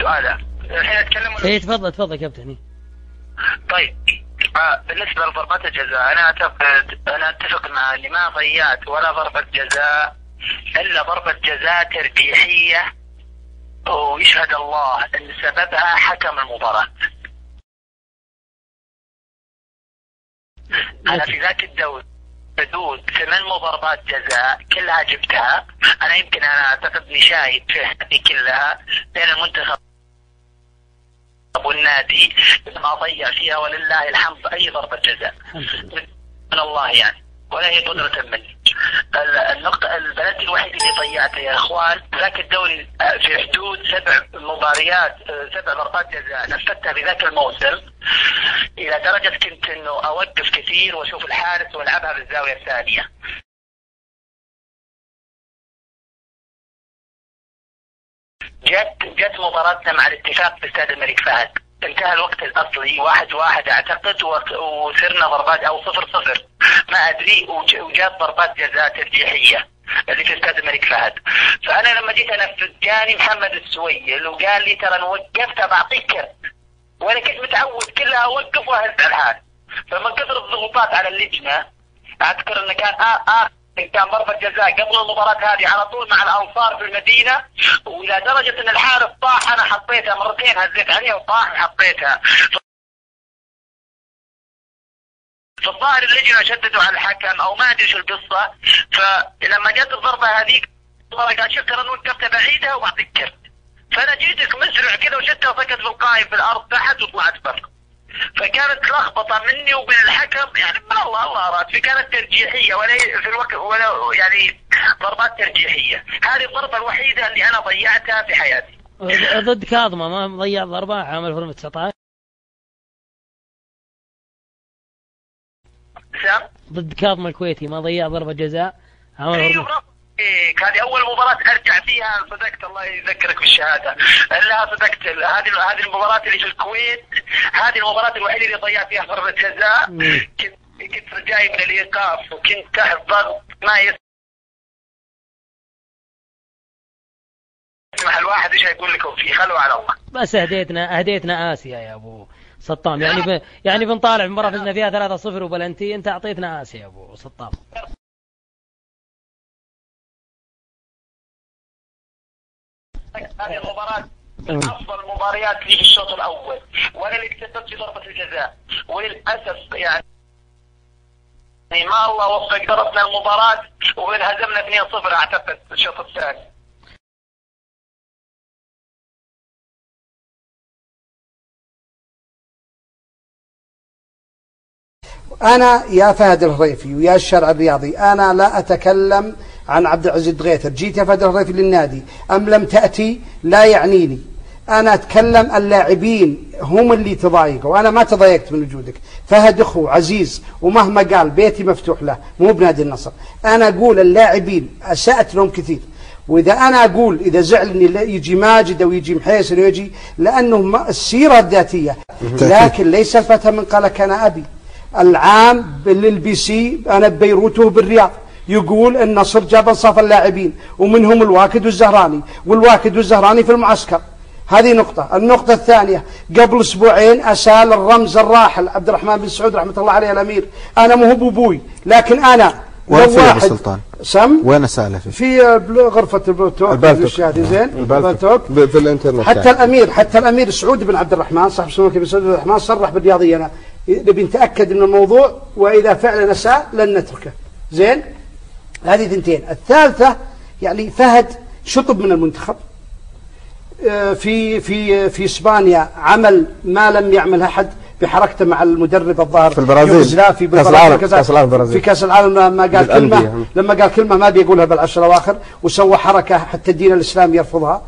سؤالا الحين أتكلم. ايه تفضل تفضل كابتن. طيب بالنسبة لضربات الجزاء أنا أتفق مع اللي ما ضيعت ولا ضربة جزاء إلا ضربة جزاء ترجيحية ويشهد الله أن سببها حكم المباراة. أنا في ذاك الدوري حدود 8 ضربات جزاء كلها جبتها. أنا يمكن أعتقد إني شايف في كلها بين المنتخب والنادي ما ضيع فيها ولله الحمد أي ضربة جزاء من الله يعني، ولا هي قدرة مني. النقطة البلد الوحيد اللي ضيعته يا اخوان ذاك الدوري في حدود 7 مباريات 7 ضربات جزاء نفذتها في ذاك الموسم، الى درجة كنت انه اوقف كثير واشوف الحارس والعبها بالزاوية الثانية. جت مباراتنا مع الاتفاق في استاد الملك فهد، انتهى الوقت الاصلي 1-1 اعتقد وصرنا ضربات او 0-0 ما ادري، وجات ضربات جزاء ترجيحيه اللي في استاد الملك فهد. فانا لما جيت انفذ جاني محمد السويل وقال لي ترى انا وقفتها بعطيك كرت، وانا كنت متعود كلها اوقف واهز على الحارس. فمن كثر الضغوطات على اللجنه اذكر انه كان ضربة جزاء قبل المباراة هذه على طول مع الأنصار في المدينة، وإلى درجة أن الحارس طاح أنا حطيتها مرتين هزيت عليه وطاح وحطيتها. فالظاهر اللجنة شددوا على الحكم أو ما أدري شو القصة، فلما جت الضربة هذيك قال شفت أنا وقفتها بعيدها وبعطيك كرت، فأنا جيتك مسرع كذا وشدتها وسقط في القائم في الأرض تحت وطلعت برا. فكانت لخبطه مني وبين الحكم يعني ما الله اراد، فكانت ترجيحيه ولا في الوقت ولا يعني ضربات ترجيحيه. هذه الضربه الوحيده اللي انا ضيعتها في حياتي. ضد كاظمه ما ضيع ضربه عام 2019 سام ضد كاظمه الكويتي ما ضيع ضربه جزاء عام 2019. هذه اول مباراه ارجع فيها صدقت الله يذكرك بالشهاده انها صدقت. هذه المباراه اللي في الكويت هذه المباراه الوحيده اللي ضيعت فيها ضربه جزاء. كنت جاي من الايقاف وكنت تحت ضغط ما يسمح الواحد ايش يقول لكم فيه، خلوا على الله. بس اهديتنا اسيا يا ابو سطام يعني بنطالع مباراه فزنا فيها 3-0 وبلنتي، انت اعطيتنا اسيا يا ابو سطام. هذه المباراة من أفضل المباريات لي في الشوط الأول، وأنا اللي كسبت في ضربة الجزاء، وللأسف يعني ما الله وفق ضربنا المباراة وانهزمنا 2-0 أعتقد الشوط الثاني. أنا يا فهد الهريفي ويا الشرع الرياضي أنا لا أتكلم عن عبد العزيز دغيثر، جيت يا فهد الهريفي للنادي أم لم تأتي لا يعنيني، أنا أتكلم اللاعبين هم اللي تضايقوا، أنا ما تضايقت من وجودك. فهد أخو عزيز ومهما قال بيتي مفتوح له مو بنادي النصر. أنا أقول اللاعبين أسأت لهم كثير، وإذا أنا أقول إذا زعلني يجي ماجد أو يجي محيسن ويجي لأنه السيرة الذاتية، لكن ليس الفتى من قال كان أبي. العام للبي سي أنا ببيروت وهو بالرياض يقول أن النصر جاب انصاف اللاعبين ومنهم الواكد والزهراني، والواكد والزهراني في المعسكر. هذه نقطة. النقطة الثانية قبل أسبوعين أسال الرمز الراحل عبد الرحمن بن سعود رحمة الله عليه الأمير، أنا مو بأبوي لكن أنا وين في أبو سلطان؟ سم وين أساله في غرفة البالتوك زين البالتوك في الانترنت. حتى الأمير سعود بن عبد الرحمن صاحب سمو بن سعود الرحمن صرح بالرياضية أنا نبي نتأكد من الموضوع، وإذا فعلا أساء لن نتركه. زين هذه ثنتين. الثالثة يعني فهد شطب من المنتخب في إسبانيا، عمل ما لم يعمل أحد بحركته مع المدرب الظاهر في البرازيل في كأس العالم لما قال كلمة ما بيقولها بالعشر الأواخر، وسوى حركة حتى الدين الإسلامي يرفضها.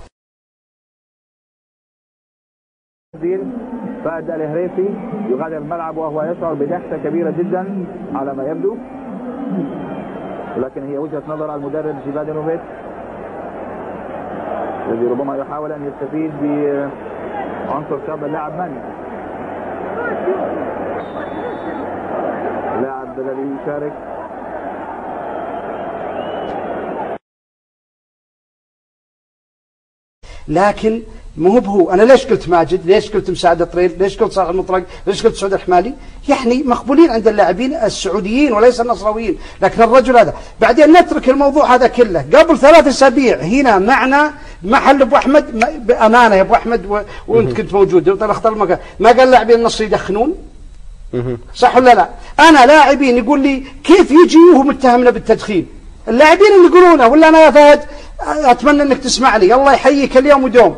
فهد الهريفي يغادر الملعب وهو يشعر بدهشة كبيرة جدا على ما يبدو، ولكن هي وجهة نظر المدرب جيفادينوفيتش الذي ربما يحاول أن يستفيد بعنصر شاب اللاعب ماني، اللاعب الذي يشارك. لكن مو هو. أنا ليش قلت ماجد؟ ليش قلت مساعد الطرير؟ ليش قلت صالح المطلق؟ ليش قلت سعود الحمالي؟ يعني مقبولين عند اللاعبين السعوديين وليس النصراويين، لكن الرجل هذا. بعدين نترك الموضوع هذا كله. قبل 3 أسابيع هنا معنا محل أبو أحمد بأمانة يا أبو أحمد وأنت كنت موجود اختار المكان، ما قال لاعبين النصر يدخنون؟ صح ولا لا؟ أنا لاعبين يقول لي كيف يجي وهو متهمنا بالتدخين؟ اللاعبين اللي يقولونه، ولا أنا يا فهد أتمنى أنك تسمع لي، الله يحييك اليوم ودوم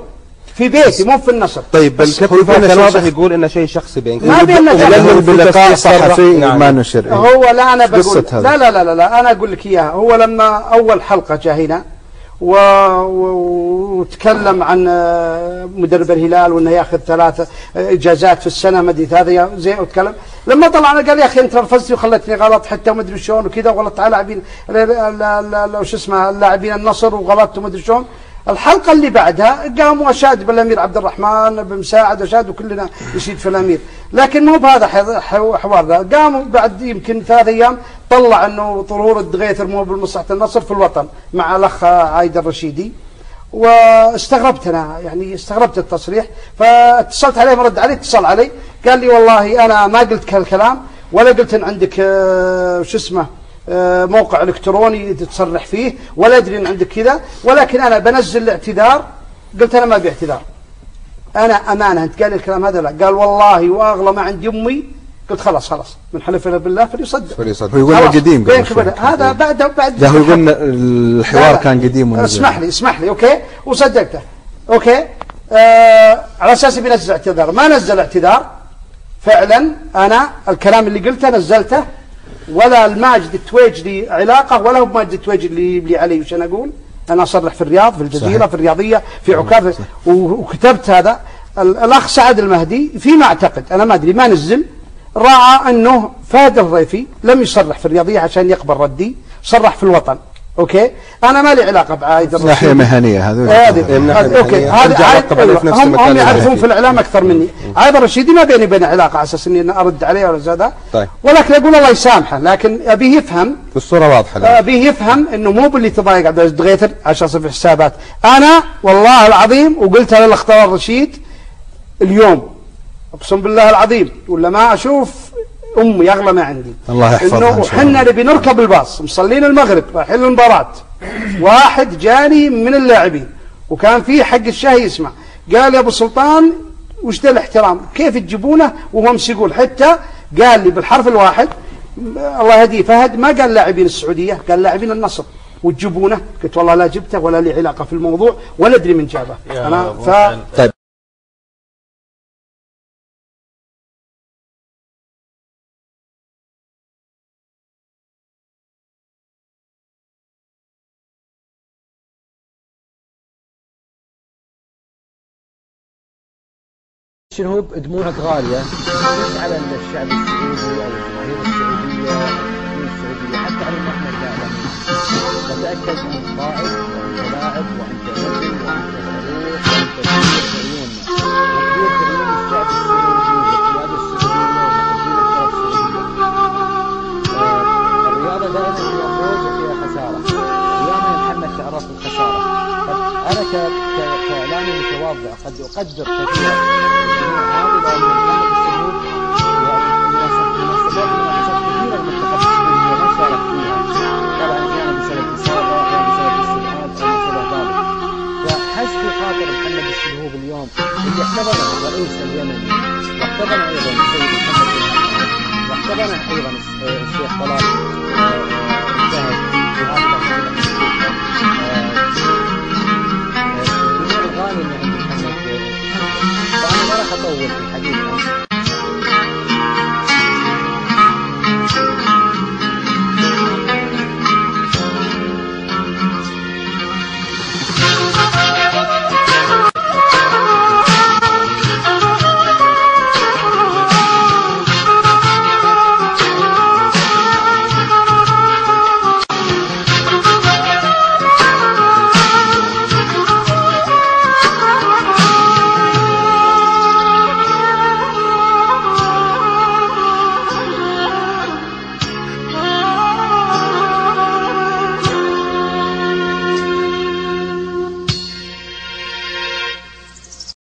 في بيتي مو في النصر. طيب الكابتن كان واضح يقول انه شيء شخصي بينكم، ما بيننا باللقاء صحفي ما نشر. هو لا انا بقول لا انا اقول لك اياها. هو لما اول حلقه جاء هنا وتكلم عن مدرب الهلال وانه ياخذ 3 اجازات في السنه ما ادري 3 زي وتكلم، لما طلعنا قال يا اخي انت رفضتني وخلتني غلط حتى ما ادري شلون وكذا، وغلطت على لاعبين شو اسمه لاعبين النصر وغلطت وما ادري شلون. الحلقة اللي بعدها قاموا أشاد بالأمير عبد الرحمن بمساعد أشاد وكلنا نشيد في الأمير، لكن مو بهذا حوار ذا. قاموا بعد يمكن 3 أيام طلع أنه طرور الدغيثر مو بمصلحة النصر في الوطن مع الأخ عايد الرشيدي، واستغربت أنا يعني استغربت التصريح، فاتصلت عليه مرد علي اتصل علي قال لي والله أنا ما قلت كالكلام ولا قلت أن عندك شو اسمه موقع الكتروني تصرح فيه ولا ادري ان عندك كذا، ولكن انا بنزل الاعتذار. قلت انا ما ابي اعتذار، انا امانه. انت قال لي الكلام هذا؟ لا. قال والله واغلى ما عندي امي. قلت خلاص من حلفنا بالله فليصدق. هو يقول قديم هذا بعد لا، هو يقول الحوار كان قديم. اسمح لي اوكي، وصدقته اوكي. على اساس بينزل اعتذار، ما نزل اعتذار فعلا. انا الكلام اللي قلته نزلته، ولا الماجد التويجلي علاقة ولا هو ماجد التويجلي اللي يبلي علي. وش أنا أقول؟ أنا أصرح في الرياض، في الجزيرة، صحيح. في الرياضية، في عكاظ، وكتبت هذا. الأخ سعد المهدي فيما أعتقد أنا ما أدري ما نزل، رأى أنه فهد الريفي لم يصرح في الرياضية عشان يقبل ردي، صرح في الوطن. اوكي انا ما لي علاقه بعايد الرشيد، ناحيه مهنيه هذه اوكي. هذا هم يعرفون في الاعلام اكثر مني. عايد الرشيدي ما بيني بين علاقه على اساس اني ارد عليه ولا زاد. طيب. ولكن اقول الله يسامحه، لكن ابيه يفهم بالصوره واضحه. ابيه يفهم انه مو باللي تضايق عبد العزيز دغيثر عشان صفر حسابات. انا والله العظيم وقلت انا الاختار الرشيد اليوم اقسم بالله العظيم، ولا ما اشوف امي اغلى ما عندي. الله يحفظها. انه احنا نبي نركب الباص مصلين المغرب رايحين المباراه، واحد جاني من اللاعبين وكان فيه حق الشاي يسمع، قال يا ابو سلطان وش ذا الاحترام؟ كيف تجيبونه وهو مسيقول؟ حتى قال لي بالحرف الواحد الله يهديه فهد، ما قال لاعبين السعوديه، قال لاعبين النصر وتجيبونه. قلت والله لا جبته ولا لي علاقه في الموضوع ولا ادري من جابه انا. طيب شنو دموعك غالية مش على الشعب السعودي أو الجماهير السعودية أو السعودية، حتى على نحن الإعلاميين. نتأكد أن قائد وأنت لاعب وأنت رجل وأنت صديق وأنت كبير في عيوننا وكبير في عيون الشعب السعودي والقيادة السعودية ومحبين الكرة السعودية. الرياضة دائما فيها فوز وفيها خسارة، أيام محمد تعرف الخسارة. أنا كإعلامي متواضع قد أقدر كثيرا اليوم اللي احتضنه الرئيس اليمني واحتضنه ايضا السيد محمد بن واحتضنه ايضا الشيخ طلال